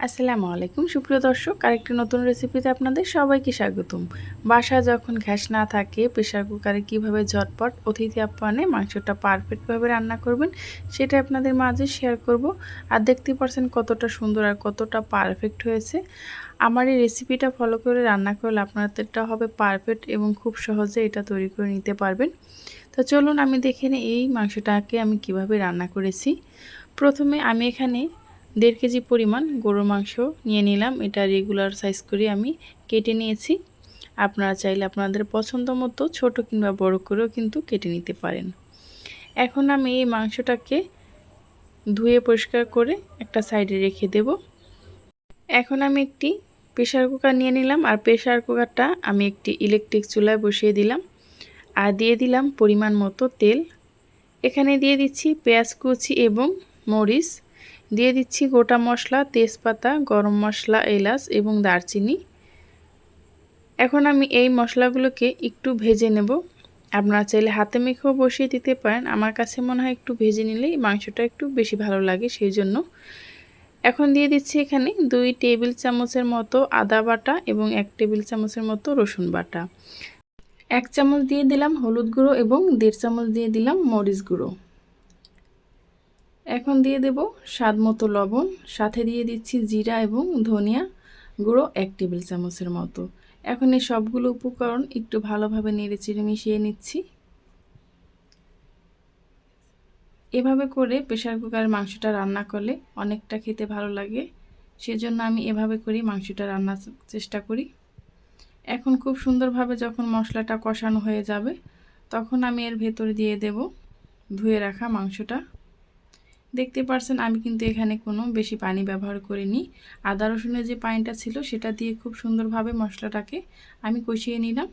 আসসালামু আলাইকুম সুপ্রিয় দর্শক, আরেকটি নতুন রেসিপিতে আপনাদের সবাইকে স্বাগতম। বাসায় যখন গ্যাস না থাকে, প্রেশার কুকারে কিভাবে ঝটপট অতিথি আপ্যায়নে মাংসটা পারফেক্টভাবে রান্না করবেন সেটা আপনাদের মাঝে শেয়ার করব। আর দেখতে পাচ্ছেন কতটা সুন্দর আর কতটা পারফেক্ট হয়েছে। আমার এই রেসিপিটা ফলো করে রান্না করলে আপনাদেরটা হবে পারফেক্ট এবং খুব সহজে এটা তৈরি করে নিতে পারবেন। তো চলুন আমি দেখে নিই এই মাংসটাকে আমি কিভাবে রান্না করেছি। প্রথমে আমি এখানে 1.5 কেজি পরিমাণ গরুর মাংস নিয়ে নিলাম। এটা রেগুলার সাইজ করে আমি কেটে নিয়েছি। আপনারা চাইলে আপনাদের পছন্দ মতো ছোট কিংবা বড় করেও কিন্তু কেটে নিতে পারেন। এখন আমি এই মাংসটাকে ধুয়ে পরিষ্কার করে একটা সাইডে রেখে দেব। এখন আমি একটি প্রেসার কুকার নিয়ে নিলাম, আর প্রেসার কুকারটা আমি একটি ইলেকট্রিক চুলায় বসিয়ে দিলাম আর দিয়ে দিলাম পরিমাণ মতো তেল। এখানে দিয়ে দিচ্ছি পেঁয়াজ কুচি এবং মরিচ, দিয়ে দিচ্ছি গোটা মশলা, তেজপাতা, গরম মশলা, এলাচ এবং দারচিনি। এখন আমি এই মশলাগুলোকে একটু ভেজে নেব। আপনারা চাইলে হাতে মেখেও বসিয়ে দিতে পারেন। আমার কাছে মনে হয় একটু ভেজে নিলেই মাংসটা একটু বেশি ভালো লাগে, সেই জন্য। এখন দিয়ে দিচ্ছি এখানে 2 টেবিল চামচের মতো আদা বাটা এবং 1 টেবিল চামচের মতো রসুন বাটা। 1 চামচ দিয়ে দিলাম হলুদ গুঁড়ো এবং 1.5 চামচ দিয়ে দিলাম মরিচ গুঁড়ো। এখন দিয়ে দেব স্বাদ মতো লবণ, সাথে দিয়ে দিচ্ছি জিরা এবং ধনিয়া গুঁড়ো 1 টেবিল চামচের মতো। এখন এই সবগুলো উপকরণ একটু ভালোভাবে নেড়েচেড়ে মিশিয়ে নিচ্ছি। এভাবে করে প্রেসার কুকারের মাংসটা রান্না করলে অনেকটা খেতে ভালো লাগে, সেজন্য আমি এভাবে করেই মাংসটা রান্নার চেষ্টা করি। এখন খুব সুন্দরভাবে যখন মশলাটা কষানো হয়ে যাবে, তখন আমি এর ভেতরে দিয়ে দেব ধুয়ে রাখা মাংসটা। দেখতে পাচ্ছেন আমি কিন্তু এখানে কোনো বেশি পানি ব্যবহার করিনি। আদা রসুনের যে পানিটা ছিল সেটা দিয়ে খুব সুন্দরভাবে মশলাটাকে আমি কষিয়ে নিলাম।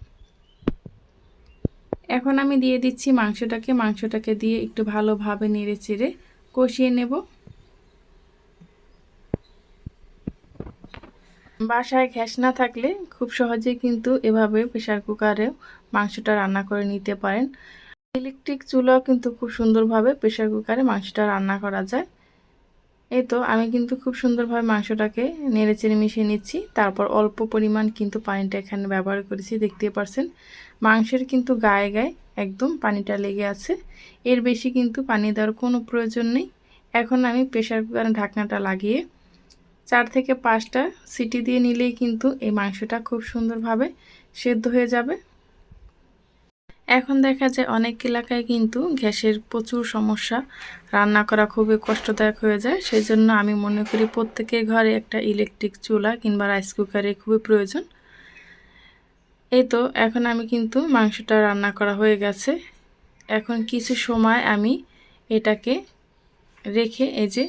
এখন আমি দিয়ে দিচ্ছি মাংসটাকে দিয়ে একটু ভালোভাবে নেড়েচেড়ে কষিয়ে নেব। বাসায় গ্যাস না থাকলে খুব সহজেই কিন্তু এভাবে প্রেসার কুকারেও মাংসটা রান্না করে নিতে পারেন। ইলেকট্রিক চুলাও কিন্তু খুব সুন্দরভাবে প্রেসার কুকারে মাংসটা রান্না করা যায়। এই তো আমি কিন্তু খুব সুন্দরভাবে মাংসটাকে নেড়েচেড়ে মিশিয়ে নিচ্ছি। তারপর অল্প পরিমাণ কিন্তু পানিটা এখানে ব্যবহার করেছি, দেখতে পাচ্ছেন মাংসের কিন্তু গায়ে গায়ে একদম পানিটা লেগে আছে। এর বেশি কিন্তু পানি দেওয়ার কোনো প্রয়োজন নেই। এখন আমি প্রেসার কুকারের ঢাকনাটা লাগিয়ে 4 থেকে 5টা সিটি দিয়ে নিলেই কিন্তু এই মাংসটা খুব সুন্দরভাবে সেদ্ধ হয়ে যাবে। এখন দেখা যায় অনেক এলাকায় কিন্তু গ্যাসের প্রচুর সমস্যা, রান্না করা খুবই কষ্টদায়ক হয়ে যায়। সেই জন্য আমি মনে করি প্রত্যেকের ঘরে একটা ইলেকট্রিক চুলা কিংবা রাইস কুকারে খুবই প্রয়োজন। এই তো এখন আমি কিন্তু মাংসটা রান্না করা হয়ে গেছে। এখন কিছু সময় আমি এটাকে রেখে এই যে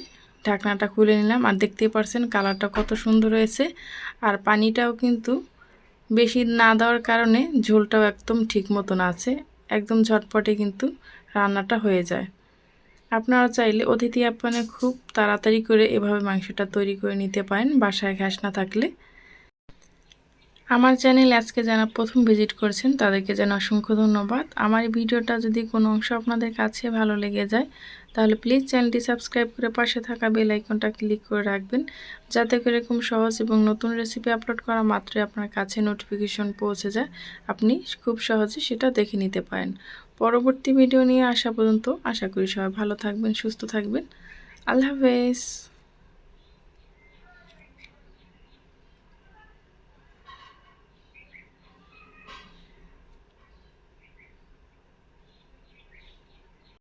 ঢাকনাটা খুলে নিলাম, আর দেখতেই পাচ্ছেন কালারটা কত সুন্দর হয়েছে। আর পানিটাও কিন্তু বেশি না দেওয়ার কারণে ঝোলটাও একদম ঠিক মতন আছে। একদম ঝটপটে কিন্তু রান্নাটা হয়ে যায়। আপনারা চাইলে অতিথি আপ্যায়নে খুব তাড়াতাড়ি করে এভাবে মাংসটা তৈরি করে নিতে পারেন বাসায় গ্যাস না থাকলে। আমার চ্যানেল আজকে যারা প্রথম ভিজিট করছেন তাদেরকে যেন অসংখ্য ধন্যবাদ। আমার এই ভিডিওটা যদি কোনো অংশ আপনাদের কাছে ভালো লেগে যায় তাহলে প্লিজ চ্যানেলটি সাবস্ক্রাইব করে পাশে থাকা বেল আইকনটা ক্লিক করে রাখবেন, যাতে করে এরকম সহজ এবং নতুন রেসিপি আপলোড করা মাত্রই আপনার কাছে নোটিফিকেশন পৌঁছে যায়, আপনি খুব সহজে সেটা দেখে নিতে পারেন। পরবর্তী ভিডিও নিয়ে আসা পর্যন্ত আশা করি সবাই ভালো থাকবেন, সুস্থ থাকবেন। আল্লাহ হাফেজ।